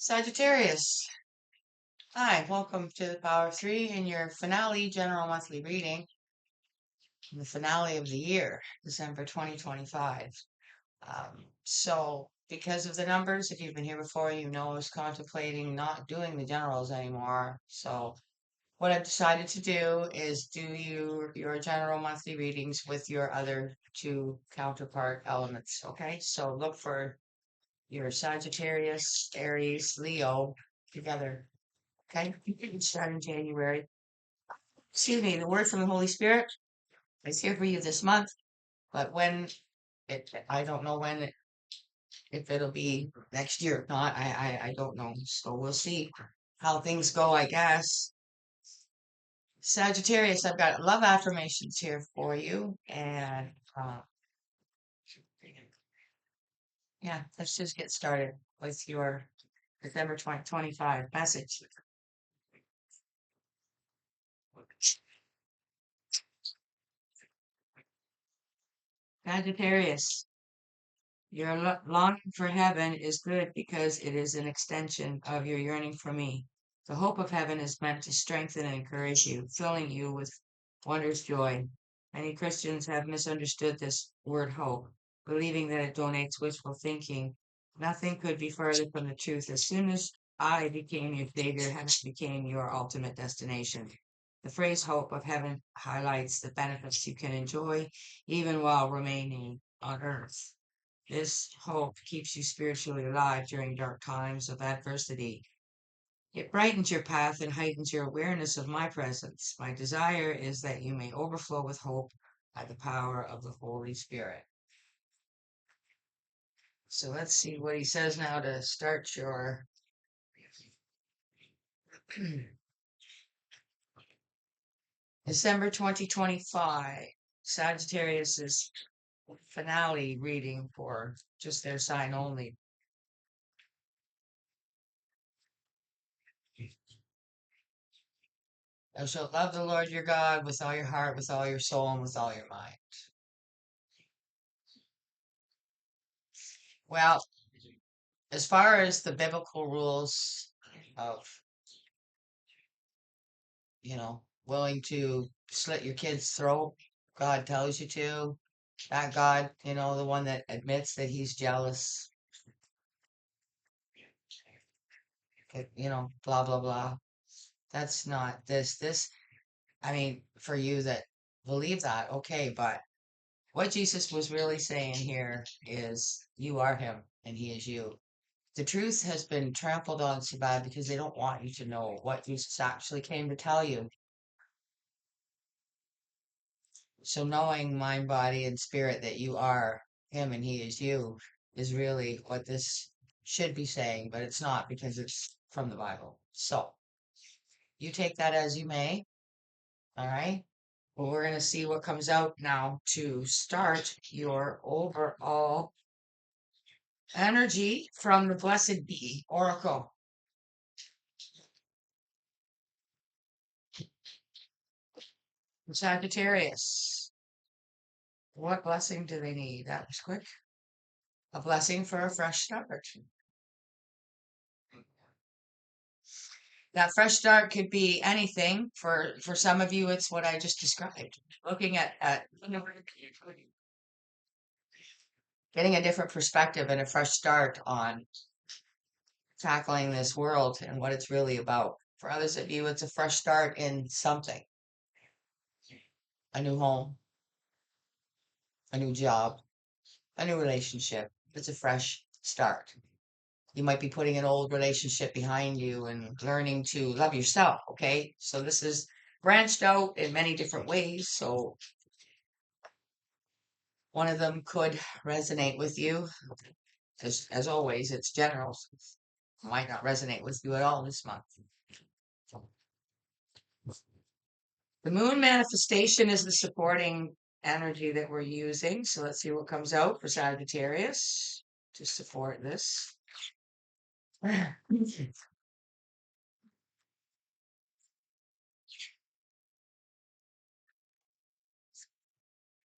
Sagittarius, hi, welcome to the Power of Three in your finale general monthly reading, the finale of the year, December 2025. Because of the numbers, if you've been here before, you know I was contemplating not doing the generals anymore. So, what I've decided to do is do your general monthly readings with your other two counterpart elements. Okay, so look for your Sagittarius, Aries, Leo together. Okay, start in January. Excuse me, the word from the Holy Spirit is here for you this month, but I don't know if it'll be next year or not. I don't know. So we'll see how things go, I guess. Sagittarius, I've got love affirmations here for you. And yeah, let's just get started with your December 2025 message. Sagittarius, your longing for heaven is good because it is an extension of your yearning for me. The hope of heaven is meant to strengthen and encourage you, filling you with wondrous joy. Many Christians have misunderstood this word hope, believing that it donates wishful thinking. Nothing could be further from the truth. As soon as I became your Savior, heaven became your ultimate destination. The phrase hope of heaven highlights the benefits you can enjoy even while remaining on earth. This hope keeps you spiritually alive during dark times of adversity. It brightens your path and heightens your awareness of my presence. My desire is that you may overflow with hope by the power of the Holy Spirit. So let's see what he says now to start your December 2025 Sagittarius's finale reading for just their sign only. Thou shalt love the Lord your God with all your heart, with all your soul, and with all your mind. Well, as far as the biblical rules of, willing to slit your kid's throat, God tells you to, that God, the one that admits that he's jealous, blah, blah, blah. That's not this. I mean, for you that believe that, okay, but what Jesus was really saying here is you are him and he is you. The truth has been trampled on so bad because they don't want you to know what Jesus actually came to tell you. So knowing mind, body, and spirit that you are him and he is you is really what this should be saying, but it's not because it's from the Bible. So you take that as you may. All right. Well, we're going to see what comes out now to start your overall energy from the Blessed Bee Oracle. Sagittarius. What blessing do they need? That was quick. A blessing for a fresh start. That fresh start could be anything. For some of you, it's what I just described. Looking at getting a different perspective and a fresh start on tackling this world and what it's really about. For others of you, it's a fresh start in something. A new home, a new job, a new relationship. It's a fresh start. You might be putting an old relationship behind you and learning to love yourself. Okay. So this is branched out in many different ways. So one of them could resonate with you. As always, it's general. So it might not resonate with you at all this month. The moon manifestation is the supporting energy that we're using. So let's see what comes out for Sagittarius to support this.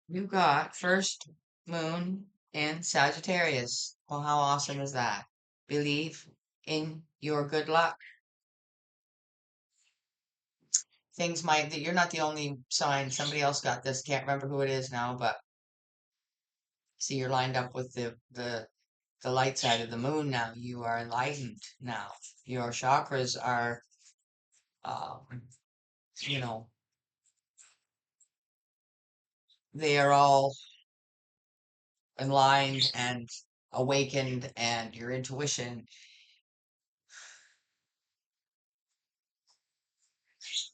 You got first moon in Sagittarius. Well, how awesome is that? Believe in your good luck. Things might, you're not the only sign. Somebody else got this. Can't remember who it is now, but see, you're lined up with the light side of the moon now. You are enlightened now. Your chakras are, um, you know, they are all enlightened and awakened, and your intuition,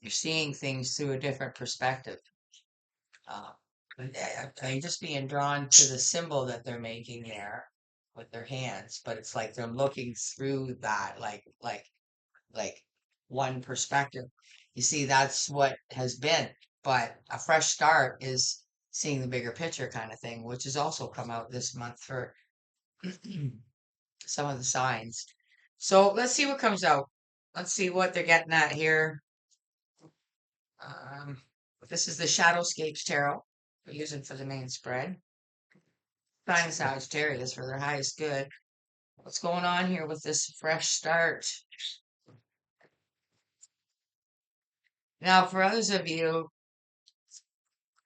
you're seeing things through a different perspective. Uh, I'm just being drawn to the symbol that they're making there with their hands, but it's like they're looking through that, like one perspective. You see, that's what has been, but a fresh start is seeing the bigger picture kind of thing, which has also come out this month for some of the signs. So let's see what comes out. Let's see what they're getting at here. Um, this is the Shadowscapes Tarot we're using for the main spread. Sign of Sagittarius for their highest good. What's going on here with this fresh start? Now, for others of you,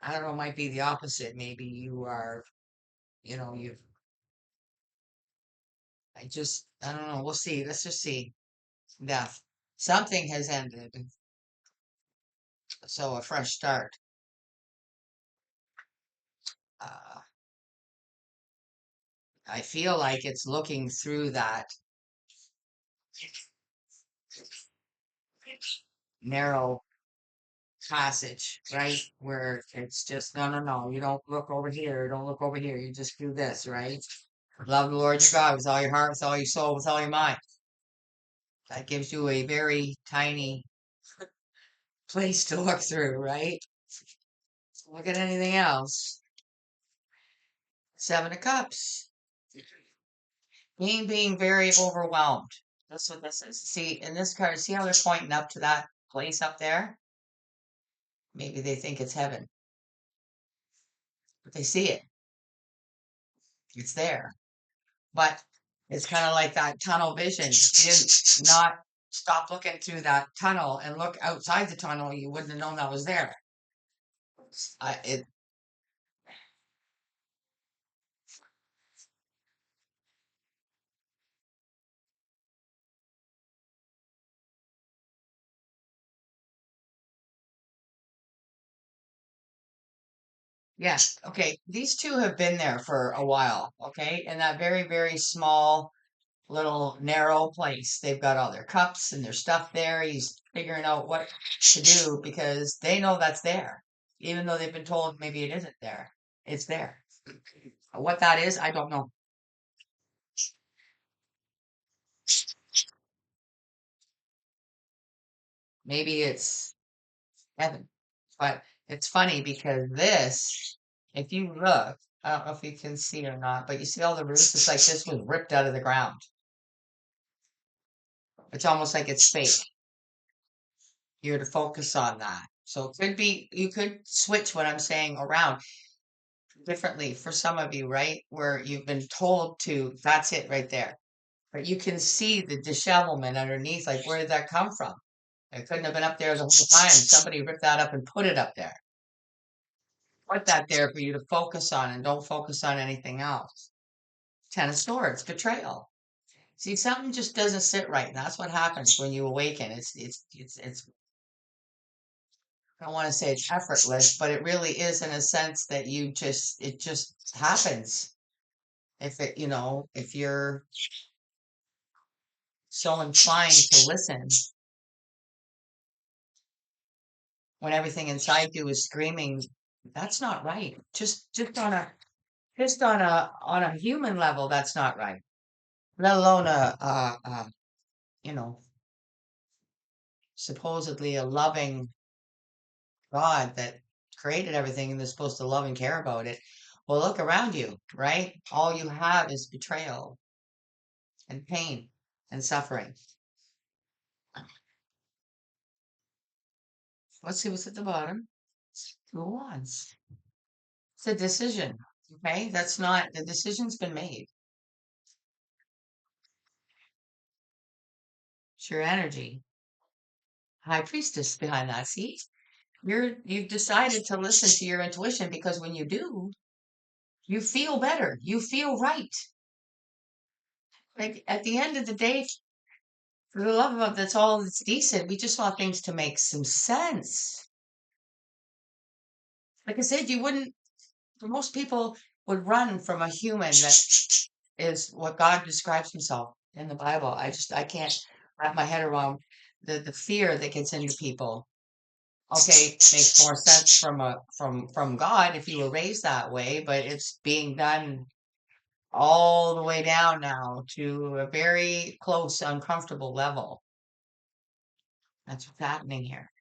I don't know, might be the opposite. Maybe you are, you've, I don't know. We'll see. Let's just see. Death. Something has ended. So a fresh start. Uh, I feel like it's looking through that narrow passage, right? Where it's just, no, no, no, you don't look over here, don't look over here, you just do this, right? Love the Lord your God with all your heart, with all your soul, with all your mind. That gives you a very tiny place to look through, right? Look at anything else. Seven of Cups. Being very overwhelmed. That's what this is. See, in this card, see how they're pointing up to that place up there? Maybe they think it's heaven, but they see it. It's there. But it's kind of like that tunnel vision. If you didn't not stop looking through that tunnel and look outside the tunnel, you wouldn't have known that was there. It Yeah. Okay. These two have been there for a while. Okay. In that very, very small, little, narrow place. They've got all their cups and their stuff there. He's figuring out what to do because they know that's there. Even though they've been told maybe it isn't there. It's there. What that is, I don't know. Maybe it's heaven. But it's funny because this, if you look, I don't know if you can see or not, but you see all the roots? It's like this was ripped out of the ground. It's almost like it's fake. You're to focus on that. So it could be, you could switch what I'm saying around differently for some of you, right? Where you've been told to, that's it right there. But you can see the dishevelment underneath. Like, where did that come from? It couldn't have been up there the whole time. Somebody ripped that up and put it up there. Put that there for you to focus on and don't focus on anything else. Ten of Swords, betrayal. See, something just doesn't sit right. And that's what happens when you awaken. It's I don't want to say it's effortless, but it really is in a sense that it just happens. If you're so inclined to listen when everything inside you is screaming, that's not right. Just on a human level, that's not right. Let alone you know, supposedly a loving God that created everything and is supposed to love and care about it. Well, look around you, right? All you have is betrayal and pain and suffering. Let's see what's at the bottom. Two of Wands. It's a decision. Okay, that's not the decision's been made. It's your energy. High priestess behind that. See, you've decided to listen to your intuition because when you do, you feel better. You feel right. Like at the end of the day, for the love of that's all that's decent. We just want things to make some sense. Like I said, you wouldn't, most people would run from a human that is what God describes himself in the Bible. I can't wrap my head around the fear that gets into people. Okay, makes more sense from God if you were raised that way, but it's being done all the way down now to a very close, uncomfortable level. That's what's happening here.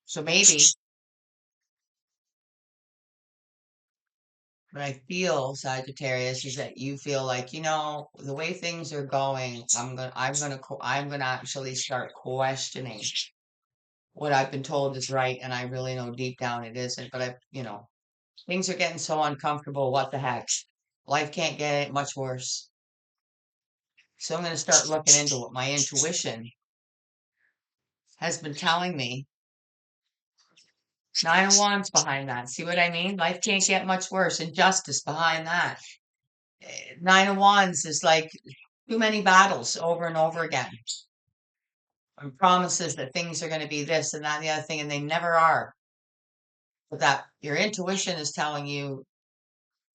So maybe what I feel, Sagittarius, is that you feel like, the way things are going, I'm gonna actually start questioning what I've been told is right, and I really know deep down it isn't. But things are getting so uncomfortable. What the heck? Life can't get much worse. So I'm gonna start looking into what my intuition has been telling me. Nine of Wands behind that. See what I mean? Life can't get much worse. Injustice behind that. Nine of Wands is like too many battles over and over again. And promises that things are going to be this and that and the other thing, and they never are. But that your intuition is telling you,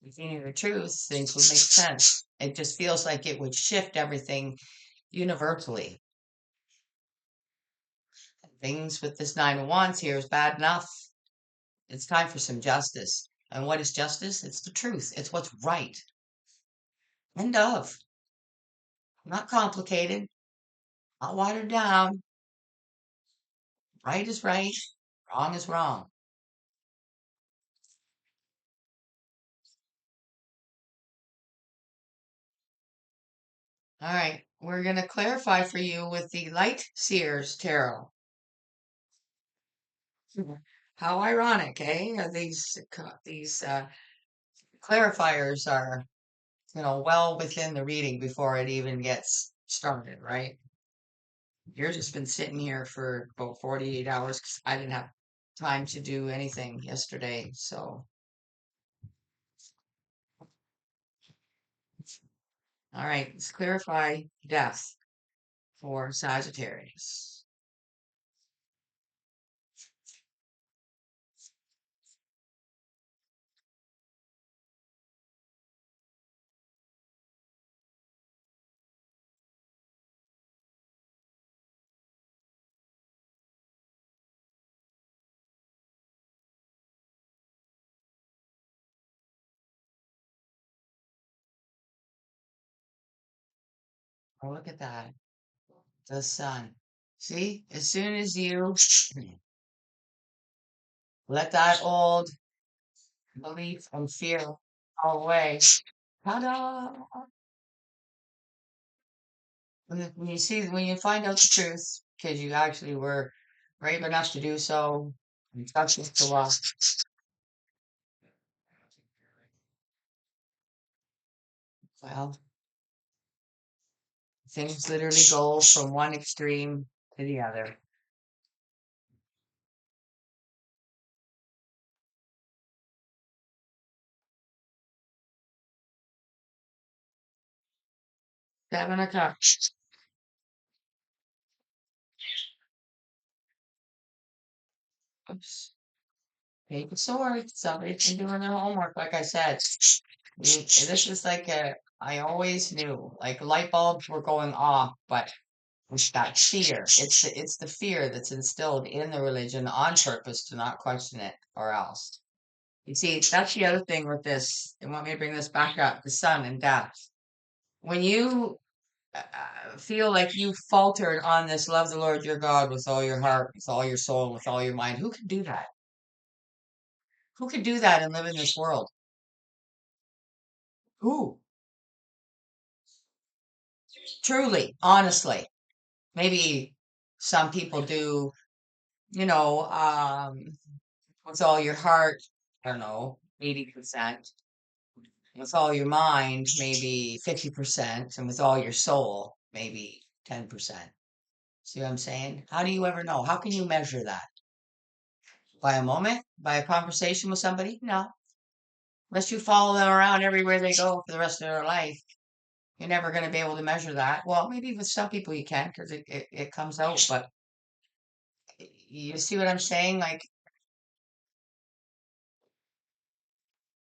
if you knew the truth, things would make sense. It just feels like it would shift everything universally. Things with this Nine of Wands here is bad enough. It's time for some justice. And what is justice? It's the truth. It's what's right. End of. Not complicated, not watered down. Right is right, wrong is wrong. All right, we're going to clarify for you with the Light Seers Tarot. How ironic, eh? These clarifiers are, well within the reading before it even gets started, right? You've just been sitting here for about 48 hours 'cause I didn't have time to do anything yesterday. So, all right, let's clarify death for Sagittarius. Oh, look at that. The sun. See, as soon as you let that old belief and fear fall away, ta-da! When you find out the truth, because you actually were brave enough to do so, and trusting to well, things literally go from one extreme to the other. Seven of Cups. Oops. Page of Swords. Somebody's been doing their homework, like I said. This is like I always knew, like light bulbs were going off, but it's that fear. It's the fear that's instilled in the religion on purpose to not question it or else. You see, that's the other thing with this. They want me to bring this back up, the sun and death. When you feel like you faltered on this, love the Lord your God with all your heart, with all your soul, with all your mind, who could do that? Who could do that and live in this world? Who? Truly, honestly. Maybe some people do, you know, um, with all your heart, I don't know, 80%. With all your mind, maybe 50%, and with all your soul, maybe 10%. See what I'm saying? How do you ever know? How can you measure that? By a moment? By a conversation with somebody? No. Unless you follow them around everywhere they go for the rest of their life, you're never going to be able to measure that. Well, maybe with some people you can because it comes out, but you see what I'm saying? Like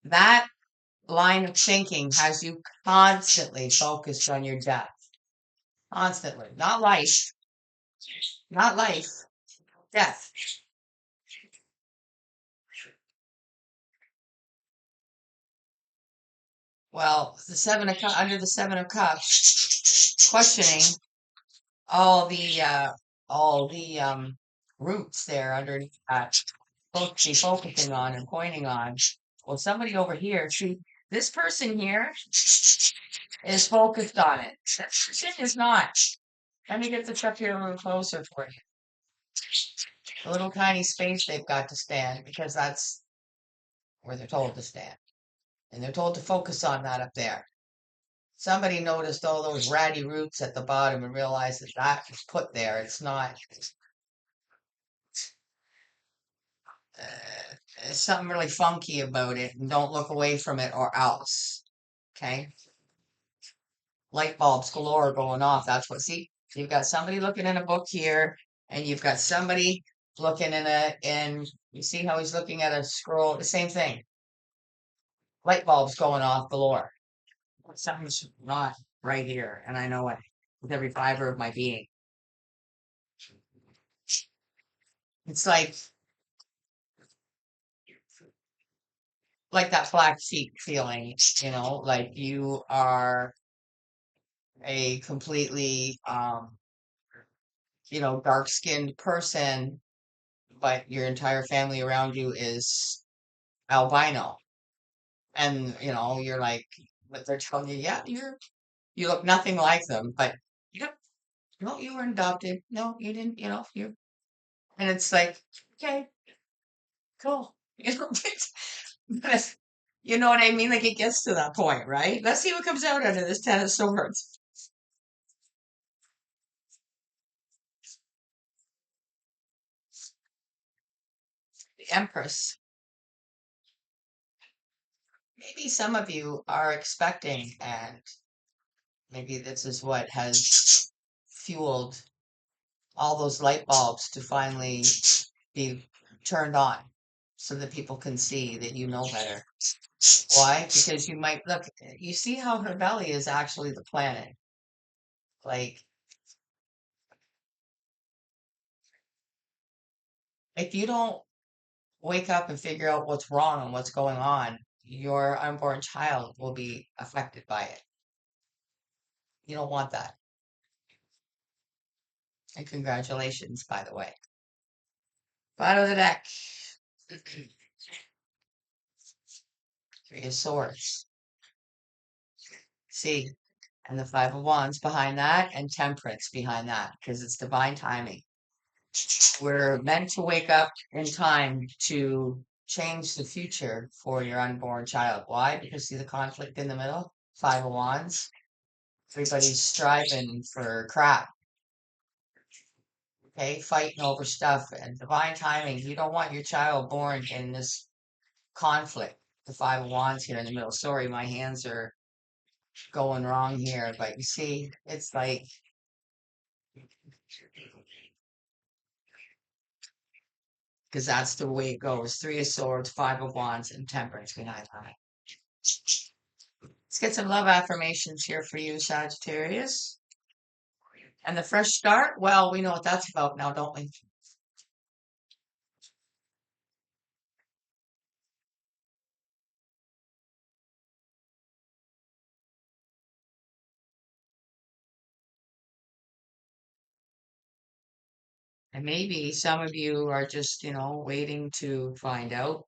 that line of thinking has you constantly focused on your death. Constantly. Not life. Not life. Death. Well, the seven of cups under the seven of cups, questioning all the uh all the roots there underneath that supposed to be focusing on and pointing on. Well, somebody over here, see, this person here is focused on it. That person is not. Let me get the truck here a little closer for you. The little tiny space they've got to stand because that's where they're told to stand. And they're told to focus on that up there. Somebody noticed all those ratty roots at the bottom and realized that that was put there. It's not, there's something really funky about it. And don't look away from it or else. Okay? Light bulbs galore going off. That's what, see, you've got somebody looking in a book here, and you've got somebody looking in you see how he's looking at a scroll, the same thing. Light bulbs going off galore. Something's not right here, and I know it with every fiber of my being. It's like that black sheep feeling, like you are a completely dark-skinned person, but your entire family around you is albino. And you're like, but they're telling you, yeah, you look nothing like them, but yep, no, you weren't adopted. No, you didn't, you and it's like, okay, cool. But you know what I mean? Like it gets to that point, right? Let's see what comes out under this Ten of Swords. The Empress. Maybe some of you are expecting, and maybe this is what has fueled all those light bulbs to finally be turned on so that people can see that you know better. Why? Because you might look, you see how her belly is actually the planet. Like, if you don't wake up and figure out what's wrong and what's going on, your unborn child will be affected by it. You don't want that. And congratulations, by the way. Bottom of the deck. Three of Swords. See, and the Five of Wands behind that, and Temperance behind that, because it's divine timing. We're meant to wake up in time to change the future for your unborn child. Why? Because see the conflict in the middle? Five of Wands. Everybody's striving for crap, okay? Fighting over stuff and divine timing. You don't want your child born in this conflict. The Five of Wands here in the middle. Sorry, my hands are going wrong here, but you see, it's like because that's the way it goes. Three of Swords, Five of Wands, and Temperance behind that. Let's get some love affirmations here for you, Sagittarius. And the fresh start, well, we know what that's about now, don't we? And maybe some of you are just, waiting to find out.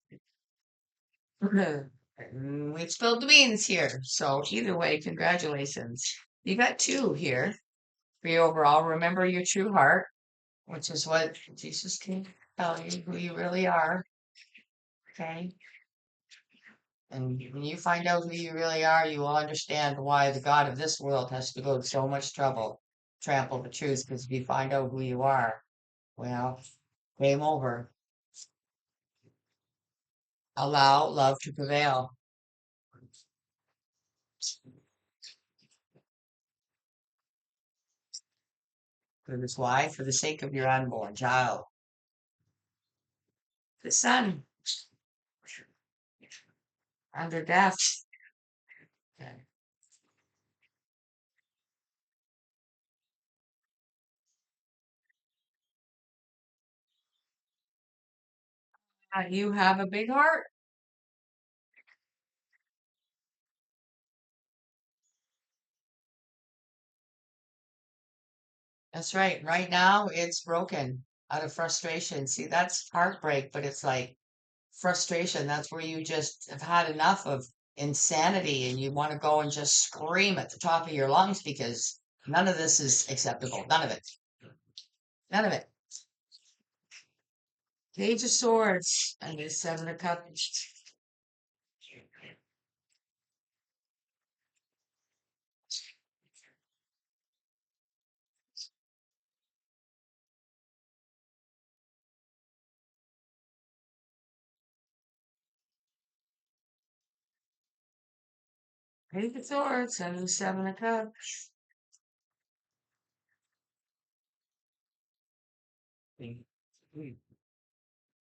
We've spilled the beans here. So either way, congratulations. You got two here for you overall. Remember your true heart, which is what Jesus can tell you who you really are. Okay. And when you find out who you really are, you will understand why the God of this world has to go to so much trouble, trample the truth, because if you find out who you are, well, game over. Allow love to prevail. For this why? For the sake of your unborn child. The sun under death. Okay. You have a big heart. That's right. Right now, it's broken out of frustration. See, that's heartbreak, but it's like frustration. That's where you just have had enough of insanity and you want to go and just scream at the top of your lungs because none of this is acceptable. None of it. None of it. Page of Swords and the Seven of Cups. Page of Swords and the Seven of Cups.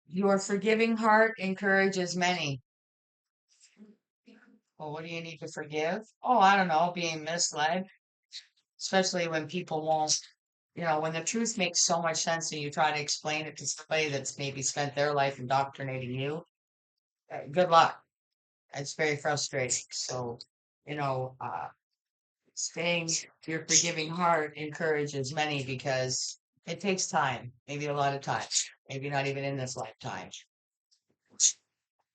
Your forgiving heart encourages many. Well, what do you need to forgive? Oh, I don't know, being misled, especially when people won't, when the truth makes so much sense and you try to explain it to somebody that's maybe spent their life indoctrinating you. Good luck. It's very frustrating. So, you know, uh, staying your forgiving heart encourages many because it takes time, maybe a lot of time, maybe not even in this lifetime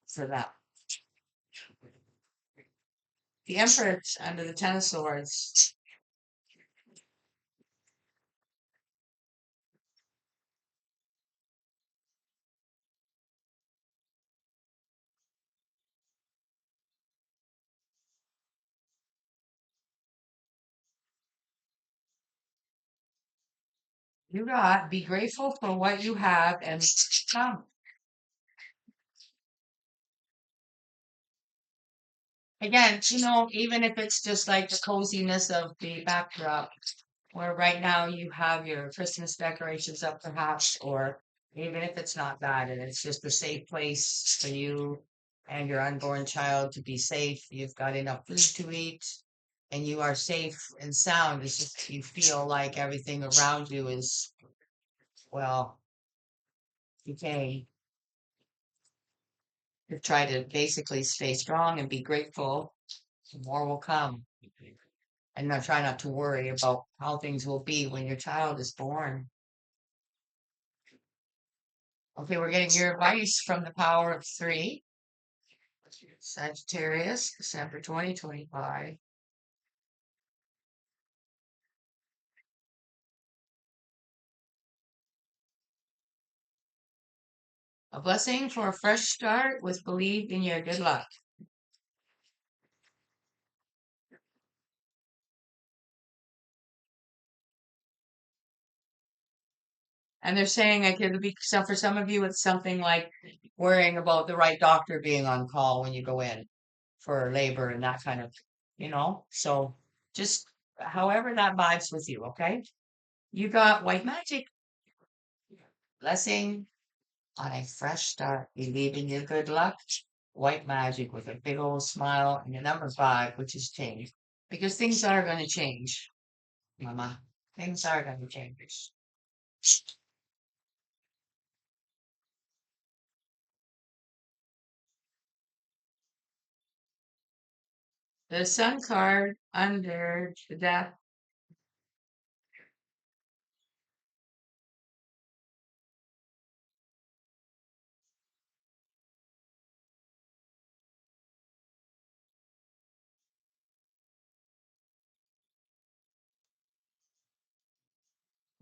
for that. The Empress under the Ten of Swords. You got be grateful for what you have and come. Again, even if it's just like the coziness of the backdrop, where right now you have your Christmas decorations up perhaps, or even if it's not that and it's just a safe place for you and your unborn child to be safe, you've got enough food to eat, and you are safe and sound. It's just you feel like everything around you is, well, decaying. You try to basically stay strong and be grateful. More will come. And now try not to worry about how things will be when your child is born. Okay, we're getting your advice from the power of three. Sagittarius, December 2025. A blessing for a fresh start with belief in your good luck. And they're saying like it'll be so for some of you, it's something like worrying about the right doctor being on call when you go in for labor and that kind of, so just however that vibes with you, okay? You got white magic, blessing on a fresh start, believing your good luck, white magic with a big old smile, and your number five, which is change. Because things are going to change, Mama. Things are going to change. The sun card under the death.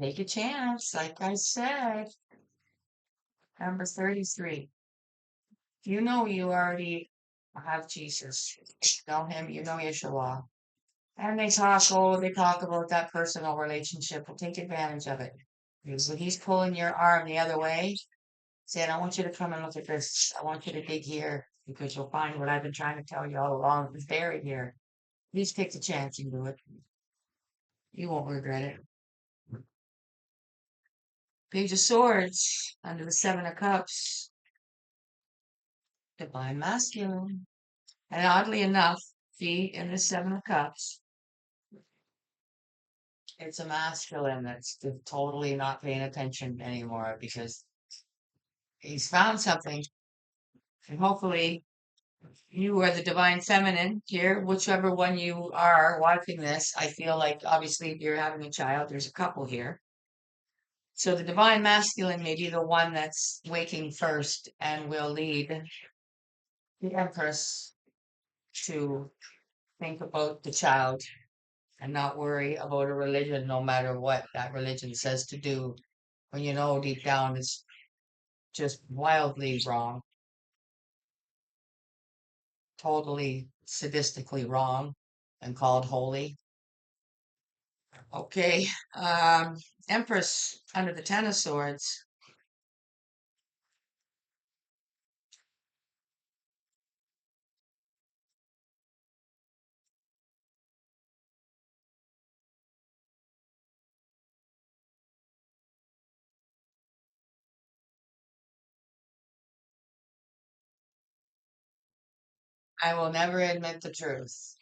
Take a chance, like I said. Number 33. You know you already have Jesus. You know him, you know Yeshua. And they talk about that personal relationship. Well, take advantage of it. Because when he's pulling your arm the other way, saying, I want you to come and look at this. I want you to dig here because you'll find what I've been trying to tell you all along is buried here. Please take the chance and do it. You won't regret it. Page of Swords under the Seven of Cups, Divine Masculine. And oddly enough, see, in the Seven of Cups, it's a masculine that's totally not paying attention anymore because he's found something. And hopefully, you are the divine feminine here, whichever one you are watching this. I feel like obviously, if you're having a child, there's a couple here. So the divine masculine may be the one that's waking first and will lead the Empress to think about the child and not worry about a religion, no matter what that religion says to do, when you know deep down it's just wildly wrong, totally sadistically wrong, and called holy. Okay, Empress under the Ten of Swords. I will never admit the truth.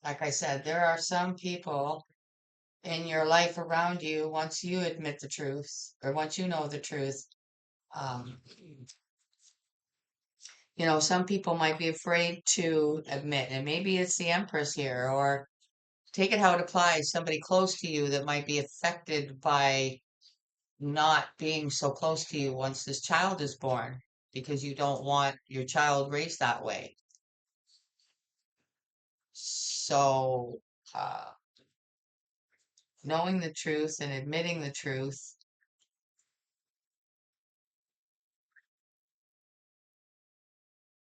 Like I said, there are some people in your life around you, once you admit the truth or once you know the truth, um, some people might be afraid to admit, and maybe it's the Empress here, or take it how it applies, somebody close to you that might be affected by not being so close to you once this child is born because you don't want your child raised that way. So, uh, knowing the truth and admitting the truth.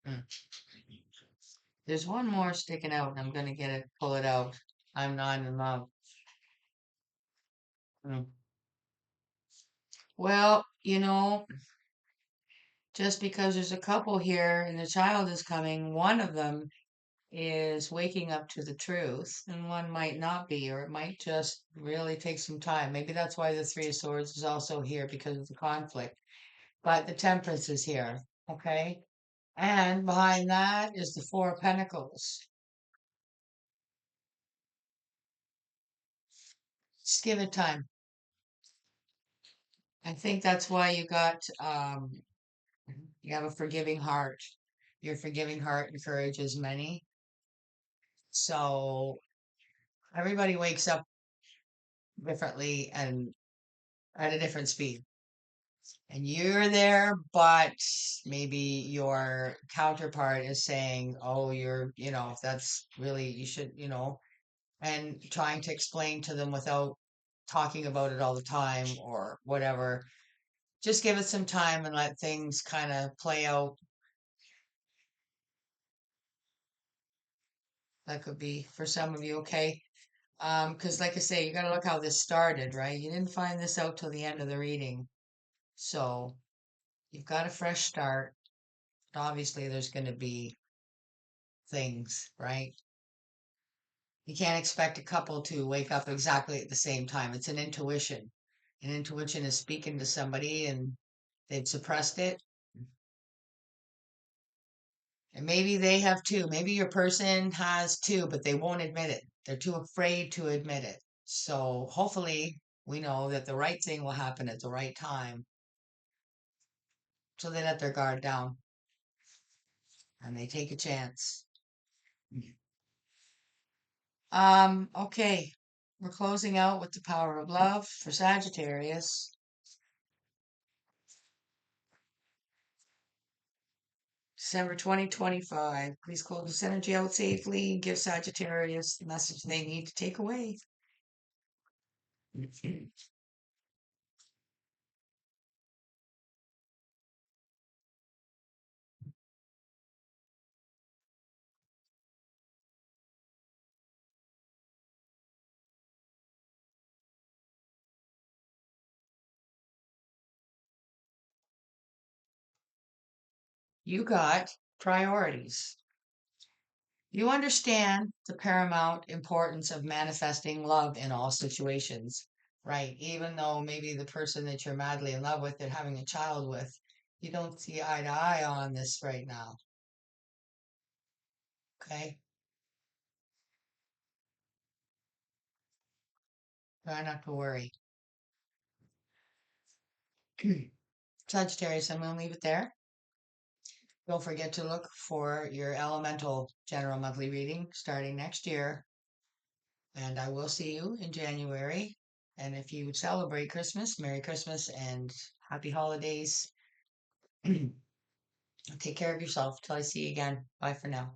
Mm. There's one more sticking out, and I'm gonna get it, pull it out. I'm not in love. Mm. Well, just because there's a couple here and the child is coming, one of them is waking up to the truth, and one might not be, or it might just really take some time. Maybe that's why the Three of Swords is also here because of the conflict. But the Temperance is here, okay? And behind that is the Four of Pentacles. Just give it time. I think that's why you have a forgiving heart. Your forgiving heart encourages many. So everybody wakes up differently and at a different speed. And you're there, but maybe your counterpart is saying, oh, that's really, you should, and trying to explain to them without talking about it all the time or whatever. Just give it some time and let things kind of play out. That could be for some of you, okay? Because like I say, you got to look how this started, right? You didn't find this out till the end of the reading. So you've got a fresh start. Obviously, there's going to be things, right? You can't expect a couple to wake up exactly at the same time. It's an intuition. An intuition is speaking to somebody and they've suppressed it. And maybe they have too. Maybe your person has too, but they won't admit it. They're too afraid to admit it. So hopefully we know that the right thing will happen at the right time. So they let their guard down and they take a chance. Okay. We're closing out with the power of love for Sagittarius. December 2025. Please close this energy out safely and give Sagittarius the message they need to take away. You got priorities. You understand the paramount importance of manifesting love in all situations, right? Even though maybe the person that you're madly in love with and having a child with, you don't see eye to eye on this right now. Okay? Try not to worry. Sagittarius, I'm going to leave it there. Don't forget to look for your elemental general monthly reading starting next year. And I will see you in January. And if you celebrate Christmas, Merry Christmas and Happy Holidays. Take care of yourself till I see you again. Bye for now.